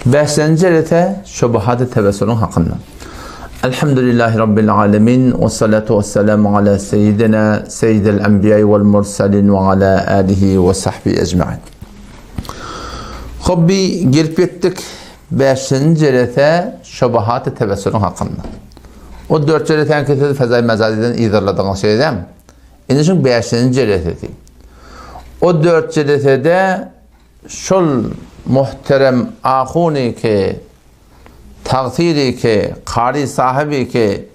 5. rete şubahat-ı tevessülün hakkında. Elhamdülillahi Rabbil alemin ve salatu ve selamu ala seyyidina seyyidil enbiyayı vel mursalin ve ala alihi ve sahbihi ecma'in. Hobbi gelip ettik 5. rete şubahat-ı tevessülün hakkında. O 4 rete'nin ketedi fezai mezadiden izarladığınız şey değil mi? Onun için 5. rete. O 4 retede şol muhterem ahuni ki taqsiri ki qari sahibi ki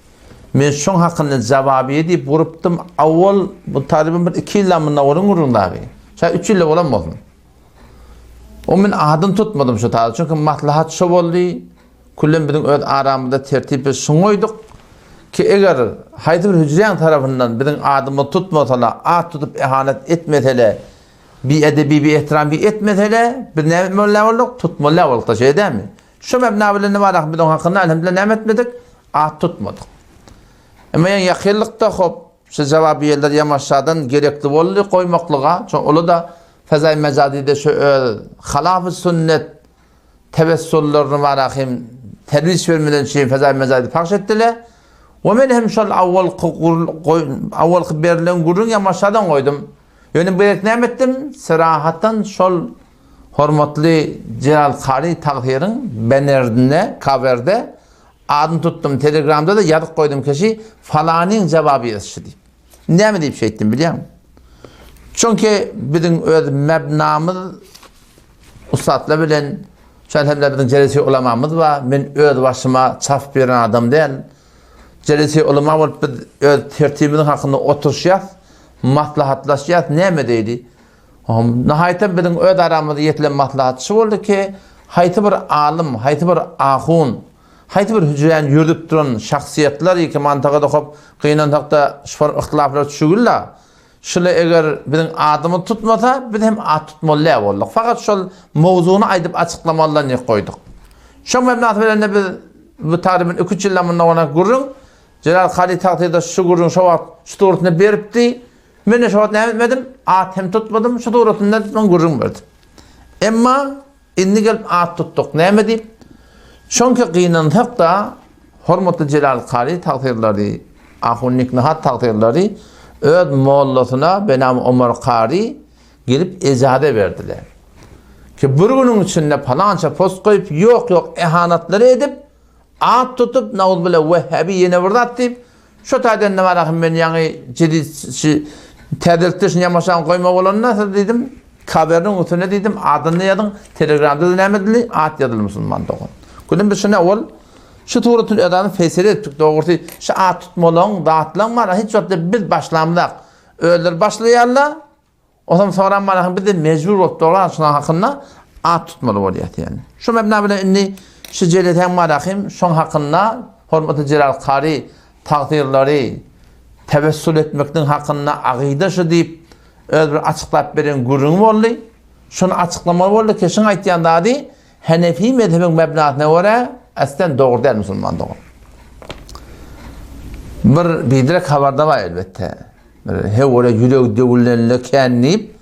men şun hakkında Jowabiye deyip vuruptum avval bu tarifim bir 2 yıl mı navrın urundağı. Şay 3 yıl olamazım. O men adım tutmadım şu tarzı çünkü maslahat şu oldu. Kullum bizim öz aramızda tertibi şungoyduk ki eğer haydi bir hücreyen tarafından bizim adımı tutmasalar, ad tutup ihanet etmesele, bir edebi, bir ihtiram, bir etmesele, bir ne levellik, tutma levellikta şey değil mi? Şu mebnabili ne var bizim hakkında elhamdülillah ne etmedik? Ad tutmadık. Ama yani yakınlıkta hop, şu Jowabiyeler yamaşadan gerekli oldu koymaklığa. Çünkü onu da fezai mezadide şu halaf-ı sünnet tevessüllerini var ahim tervis vermeden şeyin fezai mezadide pakş ettiler. Ve men hem şol avval berilen gurun yamaşadan koydum. Yani böyle ne ettim? Sırahatan şol hormatlı Celal Qari Taqsir'in benerdine, kaberde adını tuttum. Telegram'da da yazıp koydum kişi falanin Jowabiyesi deyip. Ne mi deyip şey ettim biliyor musun? Çünkü bizim öz mebnamız ustadla bilen şöyle bizim celesi ulamamız var. Ben öz başıma çaf veren adam değil. Celesi ulama olup öz tertibinin hakkında oturuşuyat, maslahatlaşıyat ne mi deydi? Nihayeten bizim öz aramızda yetilen maslahatçı oldu ki hayti bir alim, hayti bir ahun, hayti bir hücreyen yürüdüp duran şahsiyetler ki mantıqada hop kıyınanlıkta ihtilaflar düşügüller. Şöyle eğer bizim adımı tutmasa biz hem ad tutmalı olduk. Fakat şu mevzunu aydıp açıklamalarını koyduk. Şu mebnatlarında biz bu tarifin 2 yıllamında ona gurun Celal Qari Taqsir'de şu gurun şu doğrultusunda beripti. Men de şu ne etmedim? Ad hem tutmadım. Şu doğrultusunda ben gurun verdim. Ama inni gelip ad tuttuk. Ne deyip? Çünkü kıyınanlıkta hormatlı Celal Qari Taqsir'leri, ahunnik nihat Taqsir'leri öz mollasına benam Ömer Qari gelip icade verdiler. Ki bir günün içinde falanca post koyup yok ihanetleri edip ad tutup naud bile Vehhabi yine vurdat deyip şu tayden ne var akım ben yani ciddi tedirtişin yamaşan koyma olanına dedim kaberin üstüne dedim adını yadın telegramda dinlemedili ad yadılı Müslüman doğun. Kullum bir şuna ol şu tuğrutun edanı feyseli ettik doğrusu şu ad tutmalığın dağıtılan var hiç yokta biz başlamdak öldür başlayarlar o zaman sonra bana bir de mecbur ottuğlar şuna hakkında ad tutmalı oluyor yani. Şu mebna bile inni şu celeten var akım şun hakkında hormatı Celal Qari Taqsir'leri tevessül etmekten hakkında aqide şu deyip öyle açıklap veren gurun oldu. Şunu açıklama oldu ki şunu aytıyanda adı Hanefi mezhebin mebnatına göre aslen doğru değil Müslüman doğru. Bir bildirek haberde var elbette. Öyle yürek devullenle kendiyip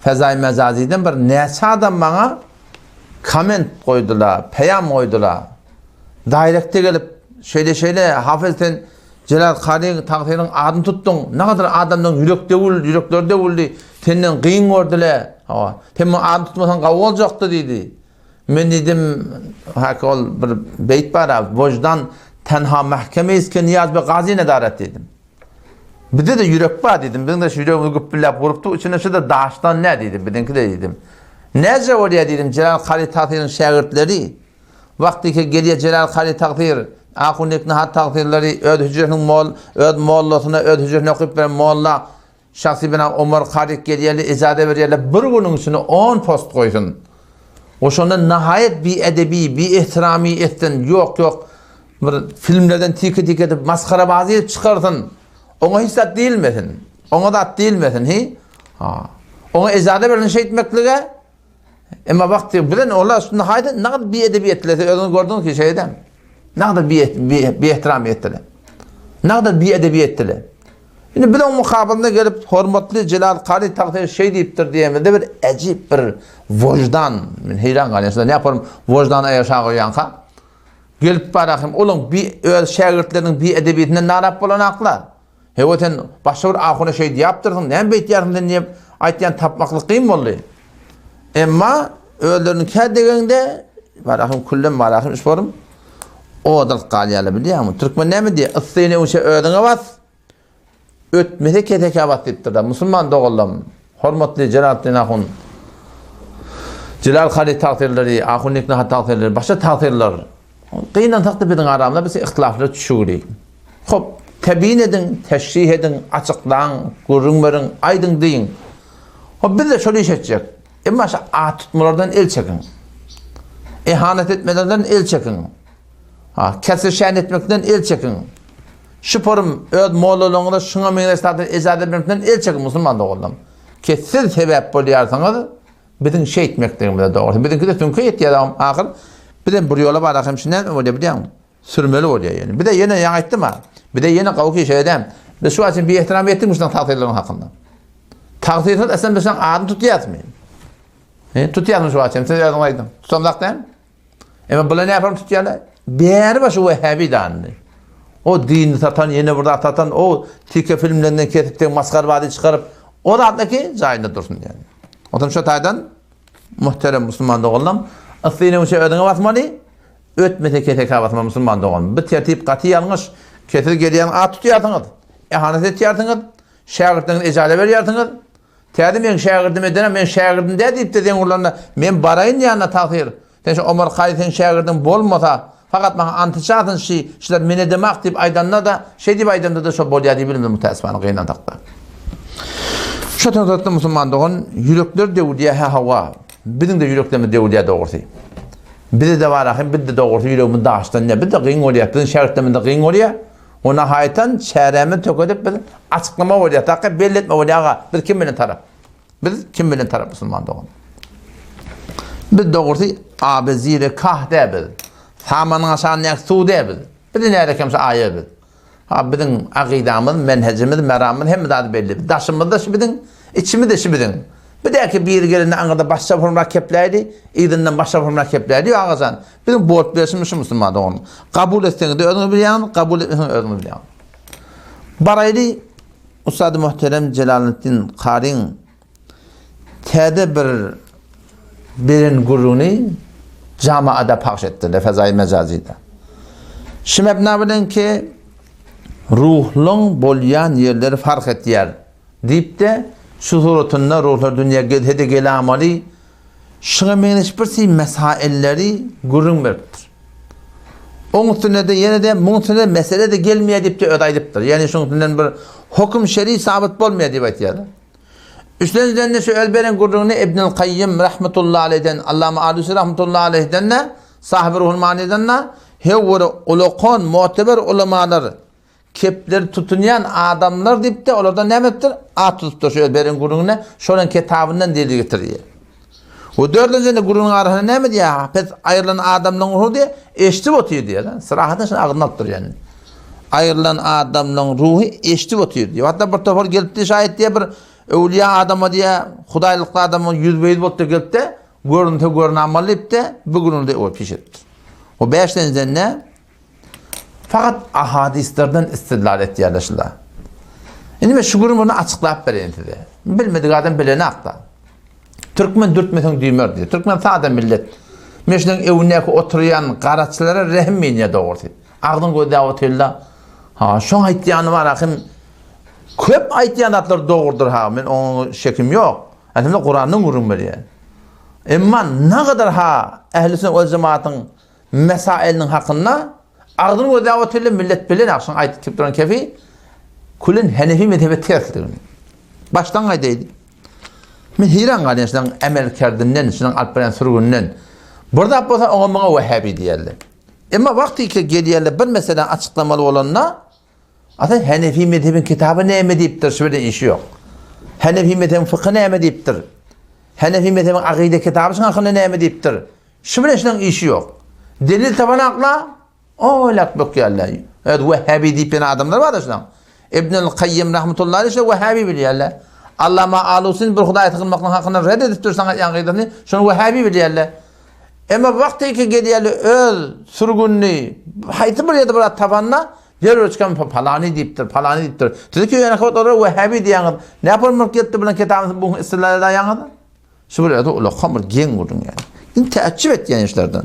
fezai mezaziden bir neyse adam bana comment koydular, peyam koydular. Direkte gelip şöyle Hafiz'ten Celal Qari Taqsir'in adını tuttun. Ne kadar adamdan yürekler devuldu. Senden kıyın gördüler. Sen adını tutmasan kav olacaktı dedi. Men dedim hakol bir beyt var. Vicdan tenha mahkemeyiz ki niyaz ve gazi nedaret dedim. Bir de yürek var dedim. Ben de şu yüreğimi güppüllep vuruptu. İçine şu da daştan ne dedim. Benimki de dedim. Nece oraya dedim Celal Qari Taqsir'in şagirdleri. Vakti ki geliyor Celal Qari Taqsir ahunnik nihat Taqsir'leri öz hücrenin öz mollasına öz hücrenin okuyup veren molla şahsi bina Ömer Qari geliyorlar icade veriyorlar. Bir günün içine 10 post koysun. O şunda nihayet bir edebi, bir ihtirami ettin. Yok. Bir filmlerden tiki edip maskara bazı çıkartın. Ona hiç de değil misin? Ona da değil misin? Ona icade verilen şey etmekliğe ama vakti bilen onlar nihayet ne kadar bir edebiyetler öyle gördün ki şeyden. Ne kadar bir ihtiram ettiler. Ne kadar bir edebiyettiler. Şimdi bir de mukabilinde gelip hormatlı Celal Qari taqdir şey deyiptir diyemede bir ecip bir vicdan. Men heyran qalyapsam ne yaparım vicdanı yaşa qoyanqa. Gelip barakım olun bir öz şagirdlerinin bir edebiyetinden narap bolan aklar. Heweten başka bir ahuna şey yaptırdın. Ne beyt yarımdan niye aytyan tapmaklık kıyım bolly. Emma öldürün kedegende barakım kullum barakım işborum. O da qalyalı biliyorsun. Türkmen ne mi diye? Isteyne o şey ödüne bas. Ötmese ketekabat deyiptir da. Musulman doğullam. Hormatlı Celal ahun. Celal Qari taqdirleri, ahun nikna taqdirleri, başka taqdirler. Qıyından taqdir edin aramda biz ihtilaflı düşürük. Hop, tebiyin edin, teşrih edin, açıklan, gurrun verin, aydın deyin. Hop, biz de şöyle iş edecek. Ama ağ tutmalardan el çekin. İhanet etmelerden el çekin. Kesir şen etmekten el çekin. Şıporum, öd moğluluğuna şuna meylestatı ecad etmekten el çekin Müslüman doğuldum. Ki siz sebep boluyarsanız, bizim şey etmekten doğru. Bizimki de tünkü et ya ahir. Bir de bu yola barakım şimdi ne oluyor biliyor musun? Sürmeli oluyor yani. Bir de yine yan ettim ha. Bir de yine kavki şey edem. Biz şu için bir ihtiram ettik Müslüman takdirlerin hakkında. Takdirler esen bizden adını tutuyatmayın. Tutuyatmış şu için. Siz yardım tutamdak değil mi? Ama bunu ne yaparım tutuyorlar? Bir başı o Vehhabi danlı. O dini satan, yeni burada satan, o Türkiye filmlerinden kesipten maskar vaadi çıkarıp o da adındaki cahilde dursun yani. Otan şu taydan muhterem Müslüman doğulam. Aslında o şey ödüne basmalı, ötmese keteka basma Müslüman doğulam. Bir tertip katı yanlış, ketir geliyen at tutuyorsunuz. İhanet ediyorsunuz, şagirdiniz ecale veriyorsunuz. Terdim ben şagirdim edene, ben şagirdim de deyip de denurlarına, ben barayın yanına takdir. Sen şu Ömer Qari sen şagirdin bolmasa, fakat bana antiçatın şeyler mene demek deyip aydanına da, şey deyip aydanda da şu bolya deyip bilimde müteessifanı kıyından takdir. Şu tanıdıklı Müslüman doğun, yürekler devliye hava. Bizim de yüreklerimiz devliye doğrusu. Bizde de var ahim, bizde doğrusu yüreğimiz dağıştan ne? Bizde kıyın oluyor, bizim şeriflerimizde kıyın oluyor. Ona hayatan çevremi tökülüp biz açıklama oluyor, takip belli etme oluyor. Biz kim bilen taraf? Biz kim bilen taraf Müslüman doğun? Biz doğrusu abi zire kah de biz. Samanın aşağı neksu de biz. Biz nerede kimse ayı biz. Bizim akidamız, menhecimiz, meramımız hem de belli. Daşımız da bizim, içimiz de bizim. Bir de ki bir gelinde Ankara'da başka form rakiplerdi, İdin'den başka form rakiplerdi, ağızdan. Bizim boğut bileşmiş Müslüman doğru. Kabul etseniz de ödünü bilen, kabul etseniz de ödünü bilen. Baraylı, Ustad-ı Muhterem Celalettin Qari'nin tede birin gurunu camiada pahş ettiler, fezai mecazide. Şimdi ne bilin ki, ruhlun bolyan yerleri fark et yer deyip de şu suratında ruhlar dünya hede gele amali şuna meniş birsi mesailleri gurun veriptir. Onun üstüne de yine de bunun mesele de gelmeye deyip de ödaydıptır. Yani şunun üstünden bir hüküm şer'i sabit olmaya deyip aytiyarlar. Üstünden de şu elberen gurrunu İbn-i Qayyim rahmetullahi aleyhden, Allame Alusi rahmetullahi aleyhden de sahibi ruhul maniden de hevveri ulukon muteber ulemaları kepleri tutunayan adamlar deyip de orada ne ettir? At tutuptur şu elberin gurrunu şunun kitabından deli getiriyor. O dördüncü de gurrunun arasında ne mi diye? Hafız ayrılan adamların ruhu diye eşitip otuyor diye. Sırahatın şimdi ağzını attır yani. Ayrılan adamların ruhu eşitip otuyor diye. Hatta bir topar gelip de şahit diye bir evliya adamı diye hudaylıklı adamı yüz beyz botta gelip de görüntü amalayıp de bugünün de o pişirtir. O beşten ne? Fakat ahadislerden istidlal etti yerleşiler. Şimdi ben şu bunu açıklayıp vereyim size. Bilmedik adam bilene akla. Türkmen dürtmesen düğmer diye. Türkmen sağda millet. Meşlen evindeki oturuyan karatçılara rehmeyin ya doğru. Ağdın koyduğu otella. Şu aytiyanı var akım. Köp aytiyanatlar doğrudur ha. Ben onun şekim yok. Aslında Kur'an'ın vurun veriyor. Ama ne kadar ehl-i sünnet vel cemaatın mesailinin hakkında ağdın koyduğu otella millet bilen akşam ayet tip duran kefi kulun Hanefi mezhebi terkliğini. Baştan aydaydı. Men heyran qalyam şunun emelkardinden, şunun alperen sürgünden. Burada bolsa oňa bana Vehhabi diýerler. Emma vakti ki gelýärler bir mesele açıklamalı olanna, ata Hanefi mezhebin kitabı näme diýipdir, şöyle işi yok. Hanefi mezhebin fıkhı näme diýipdir. Hanefi mezhebin akide kitabı şunun hakkında näme diýipdir. Şöyle şunun işi yok. Delil taban akla, oylak bakýarlar. Evet Vehhabi diýip adamlar var da şunun. İbnül Kayyim rahmetullahi aleyhi Vehhabi bilýärler. Allama Alusin bir Hudaý tygylmakyň hakyna red edip dursaň ýa-gydyny, şonu Vehhabi bilýärler. Emma wagty ki gelýärler öz sürgünni, haýty bir ýerde bir tabanna yer ölçken falany diýipdir, falany diýipdir. Dedi ki ýa-ni howat olar Vehhabi diýýär. Näme ketdi bilen kitabyny bu istilahlada ýa-gydy? Şu bir ýerde ular hamur geň gurdun ýani. İn täçip etýän işlerden.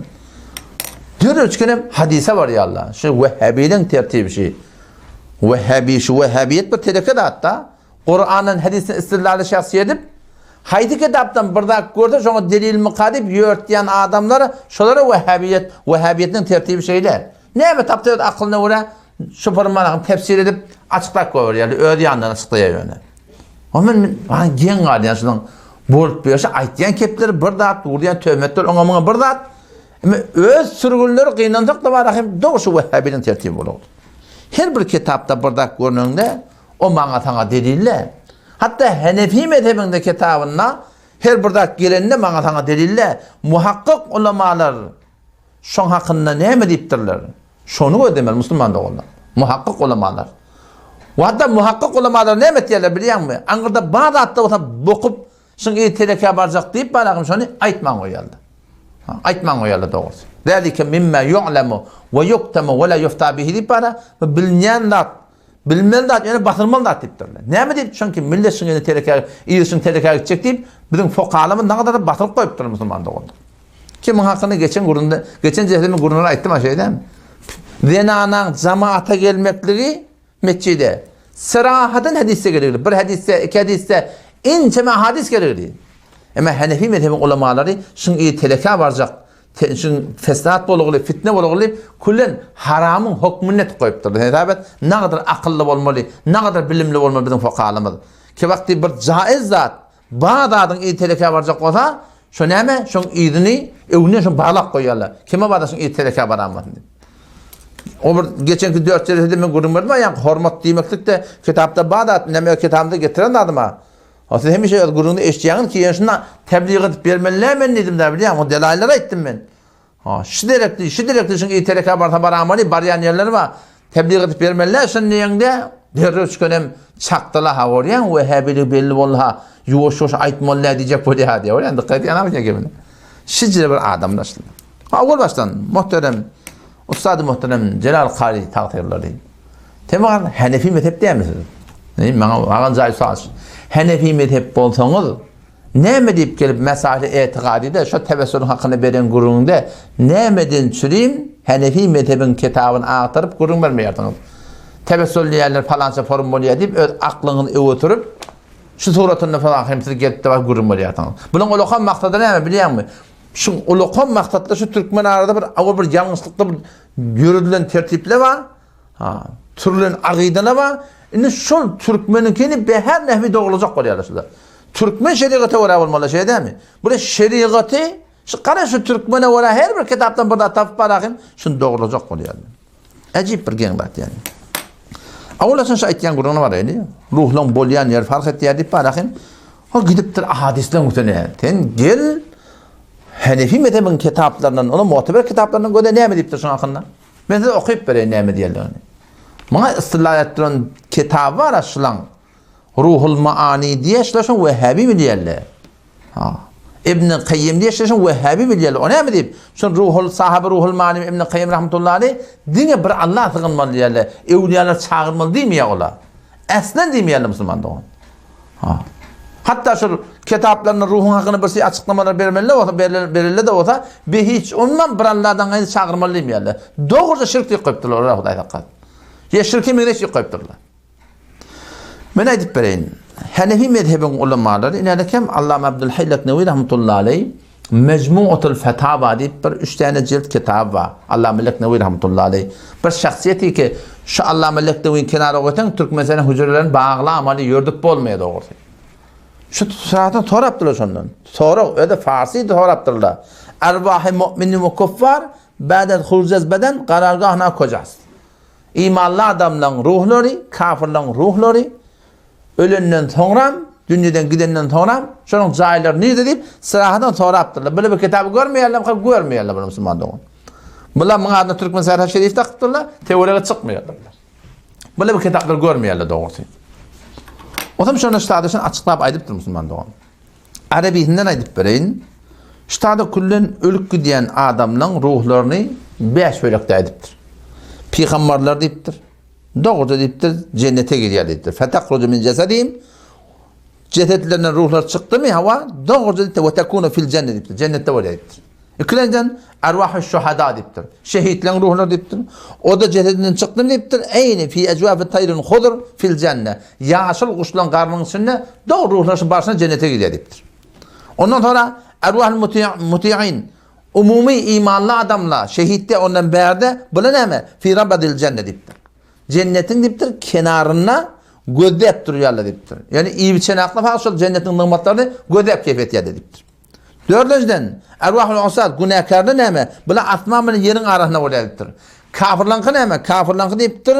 Yer ölçkenem hadise var ya Allah. Şu Vehhabi'nin tertibi şey. Vehhabi şu Vehhabiyet bir tereke de hatta Kur'an'ın hadisini istilahlı şahsi edip haydi kitaptan birdak gördü şonu delil mukadip yörtýän adamlara şolara Vehhabiyet'in tertibi şeyler. Näme tapdy akylyna göre şu formalarını tefsir edip açıklap koyar yani öýde ýandan açıklaýar ýöne. Ama men geň gardy şunun bolup berse aýtýan kepleri birdak urýan töhmetler oňa birdak ama öz sürgünleri kıynandık da var ahim doğuşu Vehhabi'nin tertibi bolupdy. Her bir kitapta birdak görnüňde o maňa taňa deliller. Hatta Hanefi mezhebinde kitabynda her birdak gelende maňa taňa deliller. Muhakkik ulamalar şoň hakynda näme diýipdirler? Şonu ödemel Müslüman da onlar. Muhakkik ulamalar. Wa hatta muhakkik ulamalar näme diýerler bilýärmi? Aňyrda Bagdatda oturup bokup şoň ýetereke barjak diýip baragym şonu aýtmaň goýaldy. Aýtmaň goýaldy dogry. Zalika mimma yu'lamu ve yuktemu ve la yufta bihi diýip bara bilmeýän zat, bilmeýän zat ýani batyrmaly zat diýipdirler. Näme diýip? Çünki millet şoň ýene tereke, ýyşyň tereke gitjek diýip biziň fokalamy ne kadar batyryp goýupdyr Müslüman dogry. Kim hakyny geçen jehlimin gurununa aýtdym aşeýdem. Zenanaň jamaata gelmekligi mescide sırahatın hadisse gerekli. Bir hadisse, iki hadisse inçeme hadis gerekli. Ama Hanefi mezhebi ulamaları şun iyi teleka barjak, şun fesat bolugly, fitne bolugly kullen haramın hukmuna koyupdyr. Hesabet ne kadar akıllı bolmaly, ne kadar bilimli bolmaly bizim fokalymyz. Ki wagty bir jaiz zat, Bagdadyň iyi teleka barjak bolsa, şo näme? Şun ýygyny öwüne şun bağlap goýarlar. Kime bada şun iyi teleka baranmady. O bir geçenki 4 ýerde men görünmedim ýa hormat diýmeklik de kitapda Bagdad näme kitabda getiren adyma. Aslında hemişe gurunda eşdiýän ki şuna tebliğ edip bermeliler men dedim de bilýär, o delaýlar aýtdym men. Şiderekli şun ýetereke barsa baramany barýan ýerleri bar. Tebliğ edip bermeliler şun näňde derre üçkenem çakdylar hawarýan we Vehhabilik belli bolha ýuwaş aýtmalylar diýjek bolýar diýär. Endi diqqet ýana bilen. Şiçre bir adamlar aslında. Awal başdan muhterem Ustad muhterem Jilal Qari taqdirleri. Temel Hanefi mezhep diýmisiniz? Maňa jaý soňuz. Hanefi mezhep bolsaňyz näme diýip gelip mesale etiqadyda şo tebessül hakyny beren gurunda nämeden çürüm Hanefi mezhebin kitabyny agtyryp gurun bermeýärdiňiz. Tebessül diýerler falança form bolýar diýip öz aklyňyny öwütürüp şu suratyny falan hemsir gelip de gurun berýärdiňiz. Bunyň ulakan maksady näme bilýärmi? Şu ulakan maksatda şu Türkmen arada bir awal bir ýalňyşlykda bir yürüdilen tertipler var. Türlen aqideler var. Indi şol Türkmeninkini beher nehvi doğulacak bolýar şular. Türkmen şeriaty wara bolmaly şey dämi? Bu şeriaty şu qara şu Türkmene wara her bir kitapdan bir tapyp baragym şunu doğulacak bolýar. Ajip bir geň bat ýani. Awla şo aýtýan guruna bar edi. Ruhlan bolýan ýer fark etýär diýip baragym. O gidipdir ahadisden ötene. Ten gel Hanefi mezhebin kitaplarından, onu muteber kitaplarından göre näme diýipdir şoň hakynda? Men size okuyup bereyim näme diýerlerini. Maňa istilah etdiren kitap var aşlan. Ruhul Maani diýe şoň Vehhabi bilýärler. İbn Kayyim diýe şoň Vehhabi bilýärler. O näme diýip? Şoň Ruhul Maani İbn Kayyim rahmetullahi diňe bir Allah tygynmaly diýerler. Ewliýalar çağırmaly diýmeýär olar. Aslan diýmeýärler musulmanda. Hatta şu kitaplarının ruhun hakkını birisi açıklamalar verirler de olsa bir hiç ondan biranlardan gayrı çağırmalı demeyerler. Doğruca şirk deyip koyupturlar oraya Hudaý taqqat. Ya şirki meyleş deyip koyupturlar. Men aýdyp bereyim. Hanefi mezhebin ulamaları inelekem Allame Abdülhaylaknevi rahmetullahi aleyh Mecmu'atul Fetava diýip bir 3 tane cilt kitap var. Allame Laknevi rahmetullahi aleyh. Bir şahsiyeti ki şu Allame Laknevi'nin kenara goýsan Türkmenistanyň hüjrelerini bağlamaly ýördük bolmaýar dogry. Şu sıradan toraptılar şondan. Sonra öde Farsi toraptılar. ارواح mu'min ve kuffar ba'da khuruz beden qarargahına kojas. İmanlı adamların ruhları, kafirlerin ruhları ölenden sonra, dünyadan gidenden sonra şonun jaýlary nerede deyip sıradan toraptılar. Böyle bir kitabı görmeýärler, görmeýärler bu Müslümanlar. Bular maňa Türkmen Sarha Şerif taqdylar, teoriýaga çykmaýarlar. Böyle bir kitaplar görmeyeler doğrusu. O zaman şunu üstadışın açıklayıp aydıptır Müslüman doğan. Arabiyinden aydıp vereyin. Üstadı kullun ölük gidiyen adamların ruhlarını 5 bölükte aydıptır. Peygamberler deyiptir. Doğruca deyiptir, cennete gidiyor deyiptir. Fetakrucu min cesedihim. Cesetlerinden ruhlar çıktı mı hava? Doğruca deyiptir. Ve tekunu fil cennet deyiptir. Cennette var deyiptir. İkinciden ervah-ı şuhada deyiptir. Şehitlerin ruhlar deyiptir. O da cesedinden çıktı mı deyiptir. Eyni fi ecvâfi tayrin hudur fil cennet. Yaşıl kuşların karnının içinde doğru ruhların başına cennete gidiyor deyiptir. Ondan sonra ervah-ı muti'in. Umumi imanlı adamla şehitte ondan berde bula neme? Fi rabbadil cennet deyiptir. Cennetin deyiptir kenarına gödep duruyorlar deyiptir. Yani iyi bir çenakla fasıl cennetin nimetlerini gödep keyfiyetiye deyiptir. Dördüncüden ervah-ul usad günahkarda neme? Bula atmamın yerin arasına olayıptır. Kafirlankı neme? Kafirlankı deyiptir.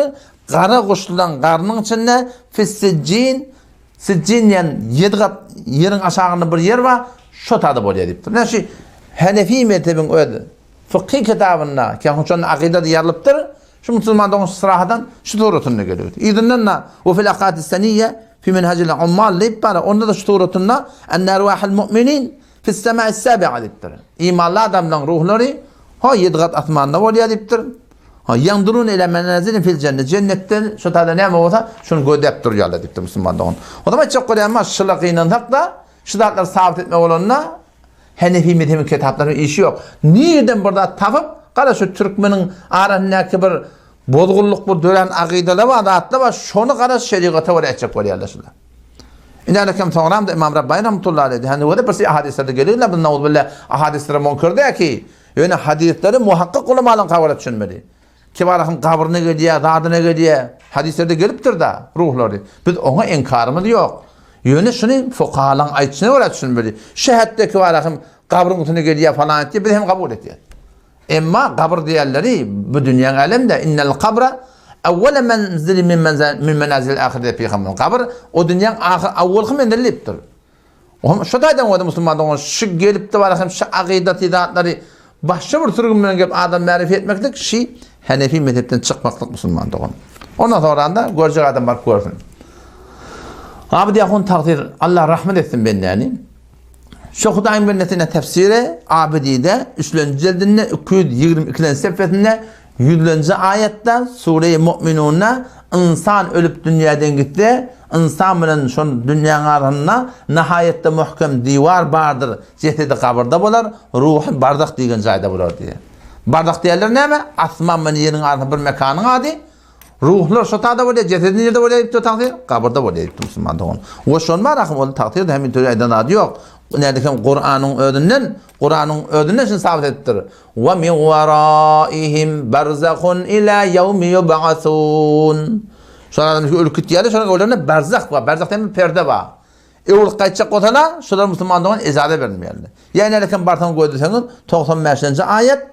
Kara kuşludan karnının içinde fissiccin siccin yani yerin aşağında bir yer var. Şu tadı bolaya deyiptir. Ne şey Hanefi mezhebin öyle. Fıkhi kitabında ki onun akide diyarlıptır. Şu Müslümanların sırahadan şu doğrultusunda geliyor. İdinlen na ve fil akadis seniyye fi menhecil ummal deyip bana onda da şu doğrultusunda en ervahul mu'minin fi sema'is sabi'a deyiptir. İmanlı adamların ruhları ha 7 kat asmanda bolaya deyiptir. Ha yandurun ile menazilin fil cennet. Cennetten şu tadı ne olsa şunu gödep duruyorlar deyiptir Müslümanların. O zaman çok koyamaz şılakıyla hakla şu datları sabit etme olanına Hanefi mezhebinin kitaplarının işi yok. Nereden burada tapıp qara şu Türkmenin arasındaki bir bozgulluk bir dören akideler var, adatlar var. Şonu qara şeriata var etcek var yerleşirler. İnanın kim sonra da İmam Rabbani rahmetullahi aleyhi. Hani o da bir hadislerde geliyorlar. Bu nauzubillah hadislere munkar ki yani hadisleri muhakkak ulamaların kabul etmeli. Ki varahım kabrine gidiyor, zadına gidiyor. Hadislerde geliptir da ruhları. Biz ona inkarımız yok. Yönü şunu fukahalan ayçına öğretsin böyle. Şehaddeki varahım kabrın üstüne geliyor falan etti. Biz hem kabul ediyor. Ama kabr diğerleri bu dünyanın alemde innel kabra evvele menzili min menazil ahirete peygamberin kabr o dünyanın evvel menziliptir. O şu daydan o da Müslümanlar şu gelip de varahım şu akidet idatları başka bir sürgünle gelip adam marifet etmeklik şey Hanefi mezhepten çıkmaklık Müslümanlar. Ondan sonra da görecek adam var görsün. Abi diyakun takdir Allah rahmet etsin ben yani. Şu Hudayın Bennetine tefsiri Abidide 3. cildinde 222. sayfasında 100. ayette Sure-i Mu'minun'a insan ölüp dünyadan gitti. İnsan bilen şu dünyanın arasında nihayette muhkem divar vardır. Cesedi kabirde bolar, ruhu bardak degan joyda bolar diye. Bardak diyorlar neme? Asman bilen yerin arasında bir mekanın adi. Ruhlar şu tadı var ya, cesedin yerde var ya, takdir, kabirde var ya, Müslüman doğun. O şun var, o takdir de hemen türlü aydan adı yok. Neredeyken Kur'an'ın ödünden şimdi sabit ettir. Ve min veraihim berzahun ila yevmi yub'asun. Şunlardan ülküt yeri, şunların öğlerinde berzah var. Berzah demek perde var. Ul qaytacak otana, şunlar Müslümanların izade verilmeyelim. Yani neredeyken bartan koyduysanız 95. ayet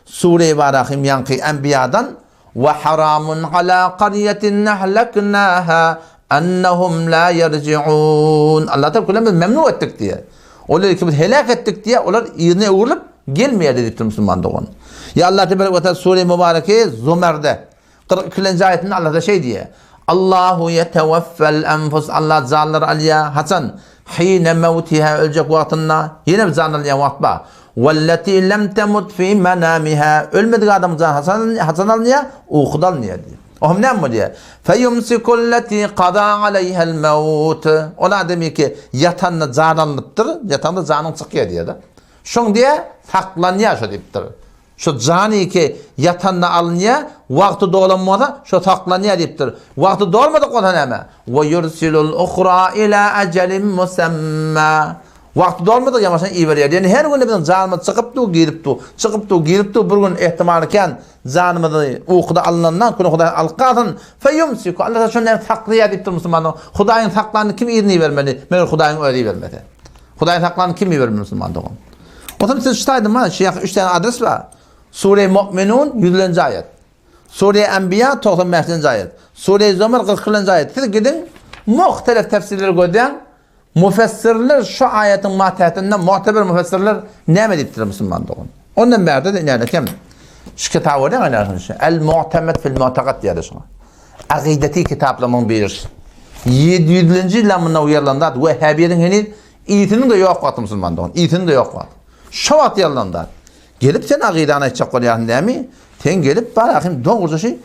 Sure-i Varahim yankı Enbiya'dan ve haramun ala qaryatin nehleknaha ennehum la yerci'un. Allah Teala kullanmaz memnun ettik diye. Onları ki biz helak ettik diye onlar yerine uğurlup gelmeye dedik Müslüman doğan. Ya Allah Teala Sure-i Mübareke Zümer'de 42. ayetinde Allah da şey diye. Allahu yeteveffel enfus. Allah canlar alya Hasan hine mevtiha ölecek vaktında yine bir canlar alya vakt var. Velleti lem temut fi menamiha. Ölmedik adam can Hasan alya uğudal niye diye. O ne mi diye? Feyumsikulleti qada aleyhel mevut. Ona demek ki yatanla cananlıptır. Yatanda canın çıkıyor diye de. Şun diye saklanıyor şu deyiptir. Şu canı ki yatanla alınıyor, vakti dolanmadı, şu saklanıyor deyiptir. Vakti dolmadı o neme? Ve yursilul ukhra ila acelin musamma. Vakti dolmadı ya mesela iyi veriyor. Yani her gün bizim canımız çıkıptı, giripti. Bir gün ihtimalken canımızı uykuda alınandan konu Hudayn alqadın feyumsiku. Allah da şunları saklıyor deyiptir Müslümanlar. Hudayn saklanını kim izni vermeli? Meğer Hudayn öyle vermedi. Hudayn saklanını kim vermeli Müslümanlar? O zaman siz şutaydım ha, şey 3 tane adres var. Sure-i Mu'minun 100. ayet. Sure-i Enbiya 95. ayet. Sure-i Zümer 40. ayet. Siz gidin muhtelif tefsirleri koyduğun müfessirler şu ayetin matihatinden muhteber müfessirler ne deyiptir Müslüman doğun. Ondan beri de yani kim? Şu kitabı var ya El mu'temed fil mu'takat diye de şuna. aqidati kitaplamın bilir. 700-nji ýylda uyarlandat we Wehhabiýetin henir ýetini de ýok gatmy musulmandygyň. Ýetini de ýok gat. Şo wagt ýylandat. Gelip sen aqidany aýtjak bolýan näme? Sen gelip barahym dogurjy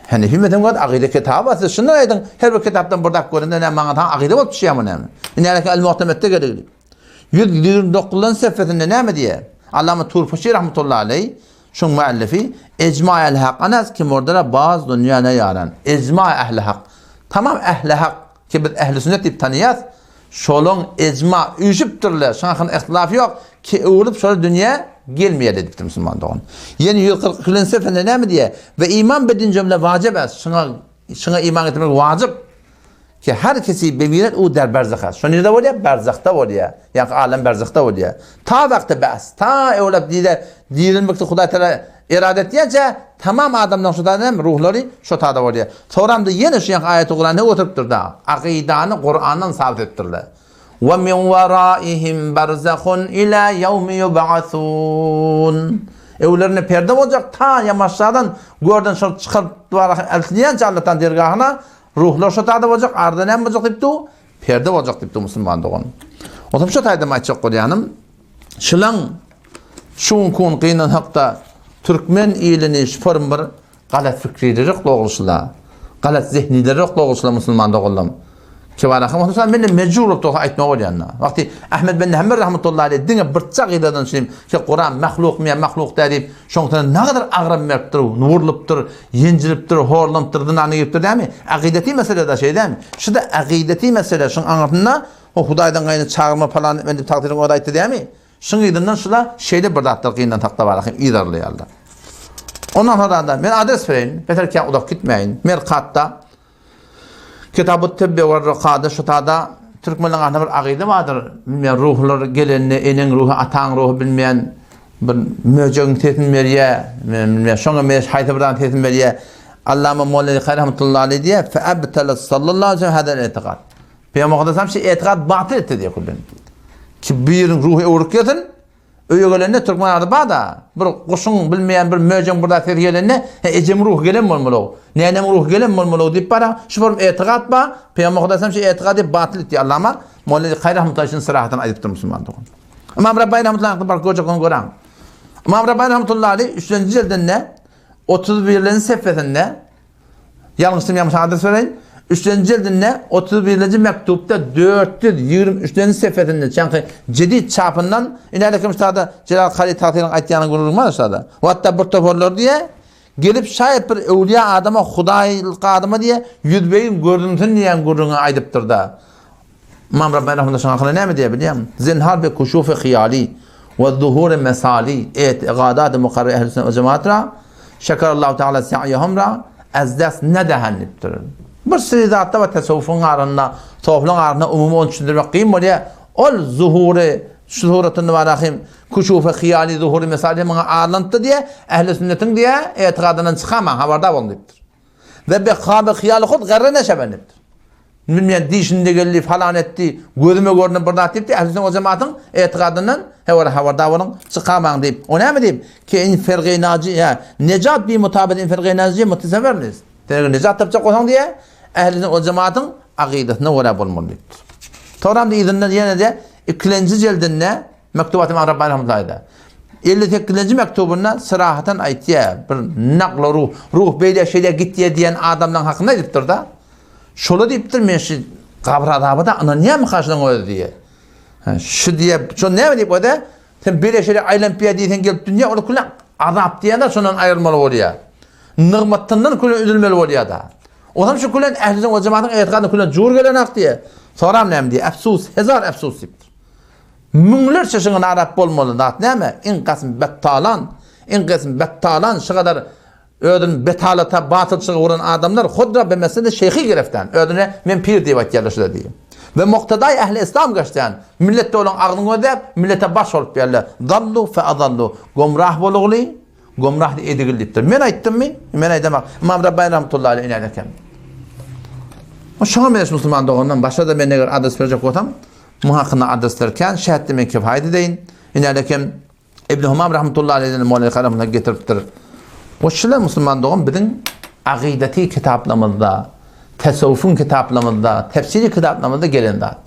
Hanefi medemgat aqide kitabı şunu aydın her bir kitapdan burdak göründe ne maňa aqide bolup düşýärmi näme? Näme el-Mu'tamedde gerekli. 129 sefetinde näme diýe? Allama Turfaşi rahmetullahi aleyh şoň muallifi icma el-haq anas ki mordara baz dünýäne ýaran. Icma ehli haq. Tamam ehli haq ki biz ehli sünnet diýip tanýas. Şolun icma üjüpdirler. Şoňa ihtilaf ýok ki öwrüp şol dünýä gelmeýär edipdir musulmandygyň. Ýeni 140 sefende näme diýe? Ve iman bedin cümle vacib es. Şoňa iman etmek vacib. Ki her kesi bemiret o der berzakha. Şo nerede bolýar? Berzakta bolýar. Ýa-ni alem berzakta bolýar. Ta wagty bas. Ta öwlep diýilmekde Hudaý Teala irade etýänçe tamam adamdan şu tanem ruhlary şu tada bolýar. Soramda ýene şu aýaty Qur'any oturup da aqidany Qur'andan sabit etdirler. Ve min veraihim barzakhun ila yawmi yub'asun. Evlerine perde bolacak ta yamaçlardan gördün şol çıkıp eltiniýän Allah'tan dergahına ruhlar şu tada bolacak arda näme bolacak diýipdi? Perde bolacak diýipdi musulmandygyň. Otam şu taýda aýtjak bolýanym. Şulan şuň kun gynan hakda Türkmen ilini şform bir galat fikirleri ogluşlar. Galat zihnileri ogluşlar musulmandygyň. Kibarahım otursan men mecbur bolup aýtmak bolýanna. Wagty Ahmed bin Hanbal rahmetullahi aleyh diňe birçak ýerden şeýim ki Qur'an mahluk mi mahluk diýip şoňdan ne kadar agramapdyr, nurlupdyr, ýenjilipdir, horlanıpdyr, dynany ýepdir dämi? Aqidati meselede şeýdämi? Şuda aqidati mesele şoň aňatynda o Hudaýdan gaýny çağırma falan men diýip takdirini o aýtdy dämi? Şoň ýerden şula şeýle bir datdyr gyndan takda barahym ýerlerler. Ondan sonra da men adres bereýin, beterken ulap gitmeýin. Merkatda Kitab-ı Tibbi ve Rukada şu tada Türkmenlerin ahna bir aqide vardır. Bilmeyen ruhlar gelenini, enin ruhu, atan ruhu bilmeyen bir möcegin tetin veriye, bilmeyen şoňa meş hayta birdan tetin veriye. Allama Mevlevi rahmetullahi aleyh diye fe'abtala sallallahu aleyhi ve sellem hadal etiqad. Peygamber Efendimiz hem etiqad batıl etti diye kullan. Ki bir ruhu öwrük getin, öýe gelende Türkmen adı bada. Bir goşun bilmeyen bir möceg burada tergelende ejem ruh gelen bolmaly. Nänem ruh gelen bolmaly diýip bara şu form etiqad ba Peygamber Efendimiz hem etiqady batıl etdi. Allama Mevlevi rahmetullahi sırahatan aýdypdy musulmandygyň. Imam Rabbani rahmetullahi bar gojagyň gören. Imam Rabbani rahmetullahi 3-nji jildinde 31-nji sefetinde ýalňyşym adres bereýin. 3-nji jildinde 31-nji mektupda 423-nji sefetinde çanky jedid çapyndan inalekim ştada Jilal Qari Taqsirin aýtýany görürmän şada. Hatta bir toporlar diye gelip şaýat bir öwliýa adama Hudaýlyk adama diye ýüzbeýin görüntün diýen gurruna aýdypdyr da. İmam Rabbani rahmetullahi aleyh näme diýe bilýärmi? Zinhar bi kuşuf khiyali we zuhur mesali etiqadat muqarrar ehli sünnet ve cemaatra şekerallahu teala sa'yahumra az das nadahanipdir. Bir siridatta ve tasavvufun arasında, toplum arasında umumi ölçündürmek kıyım bolýar. Ol zuhuri, şuhuratını varahim, kuşufa khiyali zuhuri mesali mana alantı diye, ehli sünnetin diye etiqadından çıkaman, habardar bolun dipdir. Ve bi khabi khiyali khud garra neşebenipdir. Bilmeyen dişinde geldi falan etti, gözüme görünüp burada dipdi, ehli sünnet o cemaatın etiqadından habardar bolun, çıkaman deyip. O näme deyip? Ki in ferqi naciye, necat bi mutabet in ferqi naciye mutasavvirliz. Necat tapacak olsan diye, ehli o cemaatın aqidetine göre bolmaly. Toram diýdinden ýene de 2-nji jildinde mektubat İmam Rabbani rahmetullahi 58-nji mektubunda sırahatan aýtýar, bir naql ruh beýle şeýle gitdiýe diýen adamdan hakynda diýipdir da. Şola diýipdir men şu qabr adabında ana näme karşydan öýdi diýe. Şu diýe, şo näme diýip öde? Sen beýle şeýle aýlanıp diýen gelip dünýä ol kulan azap diýende şondan aýrylmaly bolýar. Nigmatdan kulan üzülmeli bolýar da. Olam şu kulan ehli o cemaatın etiqadyny kulan jur gelen ak diye. Soram näme diye? Afsus, hezar afsus diýipdir. Müňlerçe şoňa arap bolmaly zat näme? In qasm bettalan şu kadar ödün betalata batylçyga uran adamlar hudra be mesele şeyhi gereften. Ödüne men pir diýip aýtýarlar şuda diýip. Ve muqtaday ehli İslam gaşdan millette olan agyny ödep millete baş bolup berler. Dallu fa adallu. Gomrah bolugly, gomrah edigildipdir. Men aýtdymmy? Men aýdam. İmam Rabbani rahmetullahi aleyh nädekem. O şoňa men musulmandygyňdan başga da men eger adres berjek bolsam, muhakkına adreslerken şähertde men kifayet edeýin. Nädekem İbn Humam rahmetullahi aleyh mevlevi kalamına getiripdir. O şular musulmandygyň biziň aqideti kitaplarımızda, tasavvufun kitaplarımızda, tefsiri kitaplarımızda gelen dat.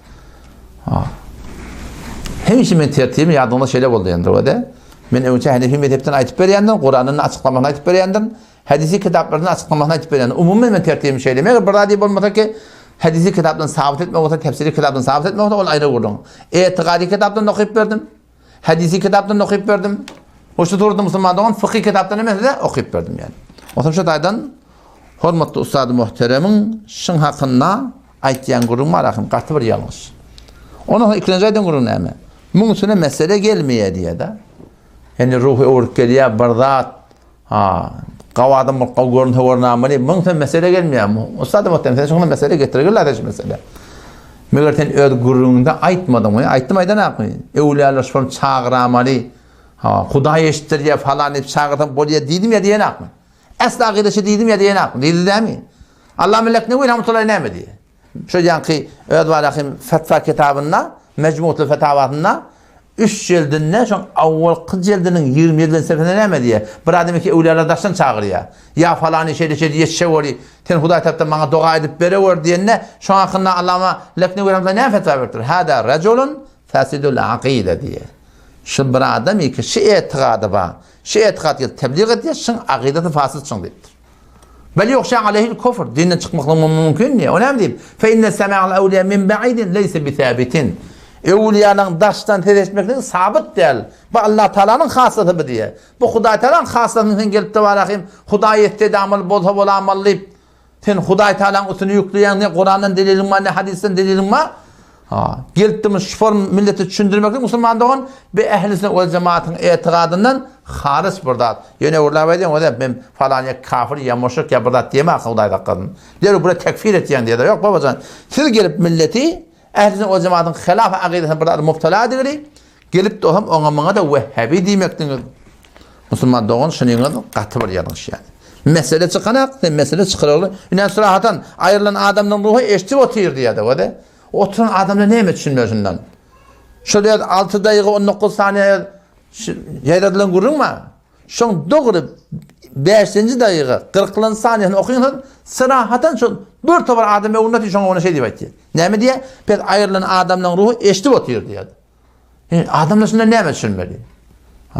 Hem işimin tertibim yadımda şeyler oldu yani o da. Ben önce Hanefi mezhepten aytıp berýändim, Kur'an'ın açıklamasyny aytıp berýändim, hadisi kitaplarının açıklamasyny aytıp berýändim. Umumen men tertibim şeyleme. Eger bir radi bolmasa ki hadisi kitapdan sabit etmek olsa, tefsiri kitapdan sabit etmek olsa ol ayrı gurdum. Etiqadi kitapdan okuyup berdim. Hadisi kitapdan okuyup berdim. Oşu turdum Müslümandan fıkhi kitapdan emes de okuyup berdim yani. Otam şu daydan hormatly ustady muhteremiň şun hakynda aýtýan gurun bar akyň gaty bir ýalňyş. Onu ikinci aýdan gurun näme? Muň üstüne mesele gelmeýär diýe de. Yani ruhu uğrup geliyor, bardat, qavadım görüntü görünameli, muň mesele gelmeýär. Ustady muhterem, şuna mesele getirirler de şu mesele. Megerten öz gurrunda aýtmadym, aýtdym aýdan akmy. Ewliýalar şol çağıramali, Hudaý eşitdirýär falan hep çağırdım bolýar diýdim ýa diýen akmy. Asla aqidesi diýdim ýa diýen akmy. Diýdi dämi? Allah melekne we rahmetullahi näme diýe. Şu ýanky öz walakim fatwa kitabynda, Mecmuatul Fetawatynda 3 jildinde şoň awwalky jildiniň 27 seferde näme diýe. Bir adam ki ewliýalar daşdan çağırýar. Ya falan şeýle ýetişe boli. Sen Hudaý tapda maňa doga edip berewer diýende şoň hakynda Allama lekne we rahmetullahi näme fetwa berdir. Hada raculun fasidul aqide diýe. Şu bir adam ki şu etiqadı var. Şu etiqadı tebliğ ediyor, şun aqideti fasit şun deyipdir. Bel yokşa aleyhil kufr. Dinden çıkmakla mümkün niye? Önemli değil. Fe inne sema'al evliya min ba'idin leyse bi thabitin. Evliyanın daştan tereşmekten sabit değil. Bu Allah Teala'nın hasılatı bu diye. Bu Hudaý Teala'nın hasılatından gelip de var akıyım. Hudaý etdi amal bolsa bola amallayıp. Sen Hudaý Teala'nın üstünü yükleyen ne Kur'an'ın delilin var ne hadisten delilin var. Gelipdimiz şu form milleti düşündürmekle Müslümanlığın bir ehlisine ve cemaatin etiqadından haris burdat. Yani orlar diyen o da ben falan ya kafir ya müşrik ya burdat diyeme Hudaý Teala'nın. Diyor buraya tekfir etyen diye de yok babacan. Siz gelip milleti ehlisine ve cemaatin hilaf aqidesine burdat müptela edildi. Gelip de ona mana da Vehhabi diýmekdiňiz. Müslümanlığın şunun gaty bir ýalňyş yani. Mesele çıkanak, mesele çıkarılı. Inen surahatan ayrılan adamdan ruhu eşti otyr diye de o da. Oturan adamla näme düşünmezsinden? Şöyle 6 daqiqa 19 saniye yayradylan gurunma. Şoň dogry 5-nji daqiqa 40 saniyeni okuýan sırahatan şu bir tobar adamy unnat şoň ona şey diýip aýtdy. Näme diýe? Pet ayrılan adamdan ruhu eşti otyr diýe. Adamlar şunda näme düşünmeli?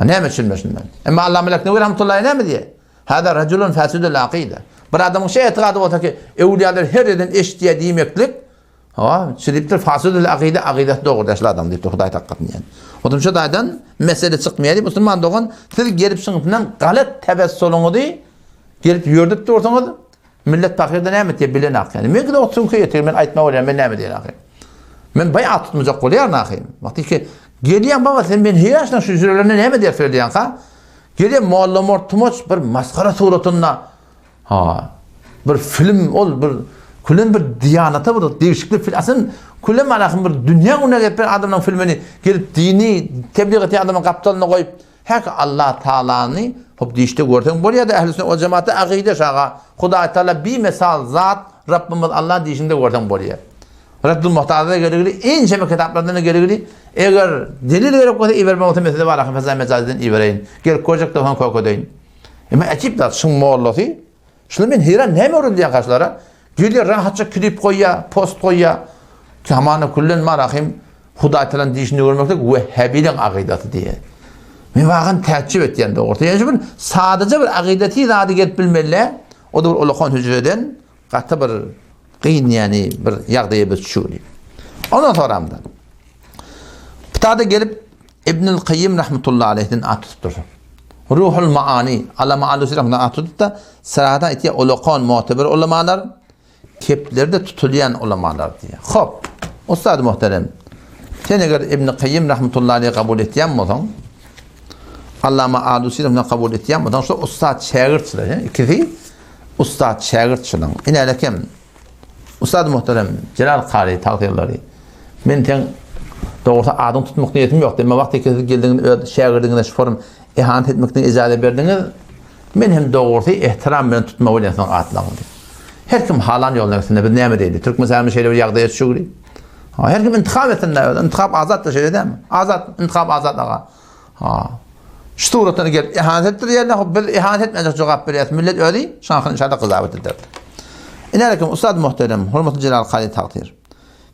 Näme düşünmezsinden? Emma Allah melekne rahmetullahi näme diýe? Hada raculun fasidul aqide. Bir adamın şey etiqadı bolsa ki ewliýalar her yerden eşdiýe diýmeklik. Şerifler fasidul aqide aqidet doğru daşlı adam deyip Hudaý taqqatyn yani. Otum şu daydan mesele çıkmaýar. Müslüman doğan siz gelip şundan galat tebessülüňizi gelip ýördüp dursaňyz millet pakirde näme diýip bilen ak yani. Men de otsun ki ýetir men aýtma bolýar men näme diýen ak. Men bayat tutmajak bolýar nahyň. Wagty ki gelýän baba sen men hiýaşna şu jürelerine näme diýip söylediň ka? Gelýän muallim ortmoç bir maskara suratynda bir film ol bir kullen bir diyanata bir değişiklik film. Aslında kullen malakın bir dünya ona gelip adamın filmini gelip dini tebliğ eten adamın kaptalına koyup her Allah Teala'nı hop dişte görsen buraya da ehl-i sünnet o cemaate akide şağa Hudaý Teala bir mesal zat Rabbimiz Allah dişinde görsen buraya. Raddul Muhtada'da gerekli en şeme kitaplardan gerekli eğer delil verip koysa iverme olsa mesela var akım fazla mecaziden ivereyin. Gel koyacak da koykodayın. Ama açıp da şun muallası şunu ben heyran ne mi orun diyen karşılara geliyor rahatça klip koyya, post koyya. Ki hamanı kullen marahim Hudaý Teala'nın dişini görmekte Vehhabi'nin akideti diye. Men vaqan təəccüb etdi ortaya. Yani sadece bir akideti zadi gelip bilmeli. O da bir ulaqan hücreden qatı bir qiyyin yani bir yağdaya bir düşüyor. Ondan sonramdan. Bir tane gelip İbnül Qayyim rahmetullahi aleyh'den atıptır. Ruhul Maani, Allah Ma'alusi rahmetullahi atıptır da sırada etiye ulaqan mu'teber ulamalar keplerde tutulayan ulamalar diye. Hop, Ustad muhterem. Sen eğer İbn-i Qayyim rahmetullahi aleyhi kabul ettiyen modan, Allama Alusi rahmetullahi kabul ettiyen modan, şu Ustad şagirtçılar, ikisi Ustad şagirtçılar. İne lekem, Ustad muhterem, Jilal Qari taqdirleri. Men ten doğrusu adım tutmak niyetim yok. Ama vakti ki geldiğiniz şagirdiğiniz şu form ihanet etmekten icazet verdiniz. Men hem doğrusu ihtiram ben tutma olaysan atlamam. Her kim halan yollarında bir näme deydi. Türk mesela şeyler yağdaya düşüyor. Her kim intikab etinde, intikab azat da şey değil mi? Azat, intikab azat ağa. şu turatını gelip ihanet ettir yerine bir ihanet etmeyecek cevap veriyor. Millet öyle şankın inşallah kızavet eder. İnalekum ustad muhterem, hurmatlı Celal Qari takdir.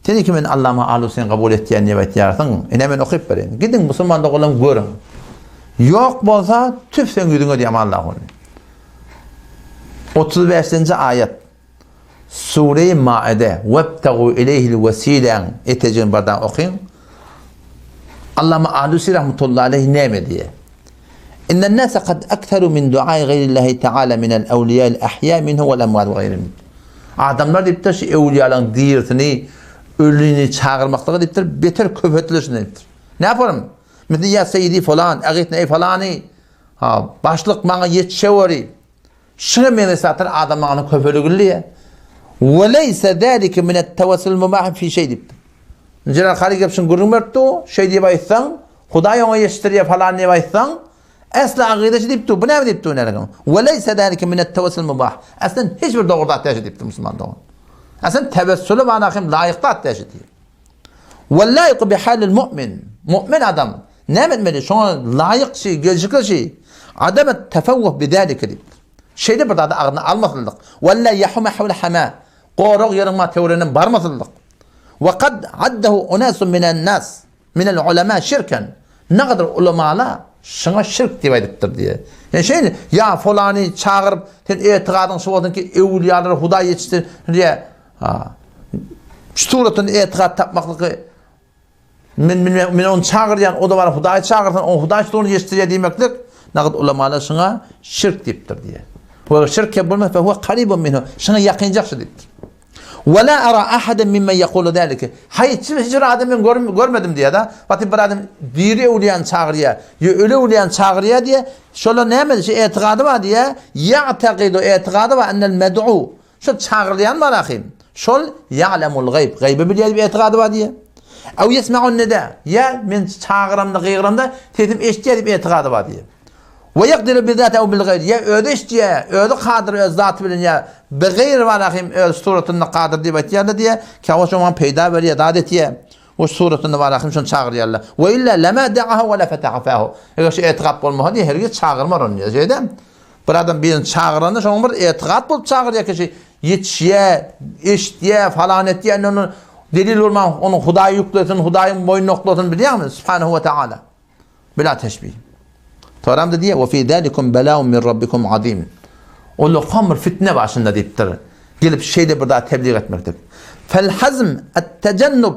Seni kimin Allah'ıma alusini kabul ettiğin niyet yaratan, hemen okuyup verin. Gidin Müslümanlık olan görün. Yok bolsa tüf sen güdüğünü diyeyim Allah'ın. 35. ayet. Sure-i Maide. Vebtegu ileyhil vesilen. Eteceğin bardan okuyun. Allah'ıma alusi rahmetullahi aleyhi neyme diye. İnnen nâse kad ekteru min duayı gayrillahi teala minel evliyâil ahya minhu vel emvâl ve gayrimin. Adamlar deyiptir şu evliyaların diğertini, ölüğünü çağırmaklığı deyiptir, beter köpetleşin deyiptir. Ne yaparım? Mesela ya seyyidi falan, ağit ney falanı, başlık bana yetişeveri. Şunu menesatır adam bana köpelügülüye. Ve leyse dâlike minet tevassul mubah fi şey deyiptir. Celal Qari yapsın görünmürtü, şey diye bayitsan, Huday ona yetiştiriye falan diye bayitsan, asla aqideci deyipti, bu ne deyipti onlarına? Ve leyse dâlike minet tevassul mubah. Aslında hiçbir doğruda ateşi deyipti Müslüman doğru. Aslında tevessülü bana layıkta ateşi deyip. Ve layıkı bihalil mu'min. Mu'min adam. Ne etmeli? Şuna layık şey, gelecekli şey. Adamet tefevvuh bidâlike deyip. Şeyde burada da ağını almasınlık. Ve la yahume havle hamâ. Qoruq yarınma teorinin barmasınlık. Ve kad addehu unasun minen nas. Minel ulema şirken. Ne kadar ulemalar şuna şirk divaydıktır diye. Yani şey ya falanı çağırıp sen etiqadın şu olsun ki evliyaları Huday yetiştir diye. Şuturatın etiqad tapmaklığı men onu çağıryan o da var Huday çağırsan o Huday şutunu yetiştiriyor demeklik. Ne kadar ulemalar şuna şirk deyiptir diye. Bu şirk yapılmaz ve huve karibun minhu. Şuna yakınacak şey deyiptir. Ve la ara ahaden mimmen yekulu zalike. Hayır hiç adamın görmedim diye da. Batı bir adam diri evliyan çağırıyor. Ya ölü evliyan çağırıyor diye. Şöyle ne yapmadı? Şey etiqadı var diye. Ya'taqidu etiqadı var ennel med'u. Şu çağırlayan var akıyım. Şol ya'lemul gayb. Gaybi biliyor bir etiqadı var diye. Ev yesma'un nida. Ya men çağıramda gıyıramda tedim eştiye bir etiqadı var diye. Ve yakdiru bi zati ev bil gayr. Ya öde eştiye, öde kadir öz zatı bilin ya. Begayr var akıyım öz suratında kadir diye batiyarlı diye. Kavaş o zaman peyda veriyor, dadet diye. O suratında var akıyım şunu çağırıyorlar. Ve illa lema da'aha ve la fetaha fahu. Eğer şey etiqat olmaha diye herkes çağırmar onu ya. Şeyden. Bir adam birini çağıranı şunu bir etiqat bulup çağırıyor ki yetişiye, eştiye falan ettiye. Onu delil olma, onu Huday'ı yükletin, Huday'ın boynunu oklatın biliyor musun? Subhanahu ve Teala. Bila teşbih. Toram da diye ve fi zalikum bela'un min rabbikum azim. O lokamır fitne başında deyiptir. Gelip şeyde burada tebliğ etmektir. Fel hazm et-tecennub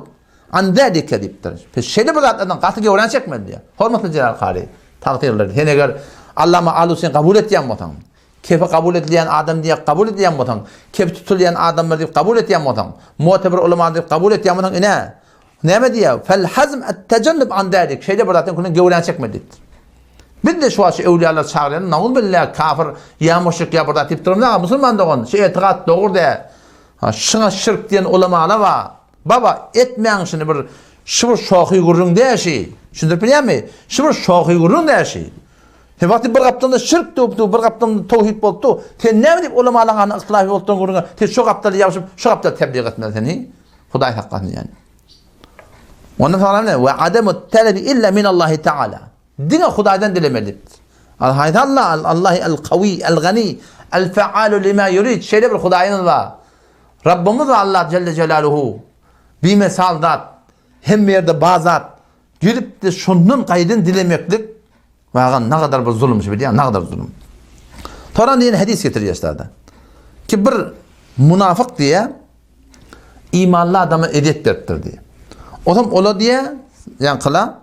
an zalike deyiptir. Şeyde burada adam qatı öğren çekmedi diye. Hurmatlı Celal Qari takdirler. Hene eğer Allah'ıma alusini kabul etdiyen botan. Kefe kabul edilen adam diye kabul edilen botan. Kef tutulayan adamlar diye kabul edilen botan. Muteber ulema diye kabul edilen botan. Ne diye? Fel hazm et-tecennub an zalike. Şeyde burada adam öğren çekmedi deyiptir. Bir de şu aşı evliyalar çağırıyor. Nağul billah kafir ya müşrik ya burada tip durumda Müslüman doğun. Şey etiqat doğru de. Şuna şirk diyen ulemalar var. Baba etmeyen şunu bir şu şoxi gurrun diye şey. Şunu biliyor musun? Şu şoxi gurrun diye şey. He vakti bir kaptan da şirk doğdu, bir kaptan da tevhid oldu. Sen ne bilip ulemaların ihtilafı olduğunu gurrun. Sen şu kaptan yapıp şu kaptan tebliğ etmez seni. Huday hakkını yani. Onun falan ne? Ve ademut talebi illa min Allah Teala. Dine Huday'dan dilemelidir. Allah el-kavi, el-gani, el-fe'alu lima yurid. Şeyde bir Huday'ın var. Rabbimiz ve Allah Celle Celaluhu bir mesaldat, hem yerde bazat, girip de şunun kaydını dilemeklik ve ne kadar bir zulüm biliyor, ne kadar zulüm. Toran diye hadis getiriyor Estad'a. Ki bir münafık diye imanlı adamı edet derttir diye. O zaman ola diye yani kıla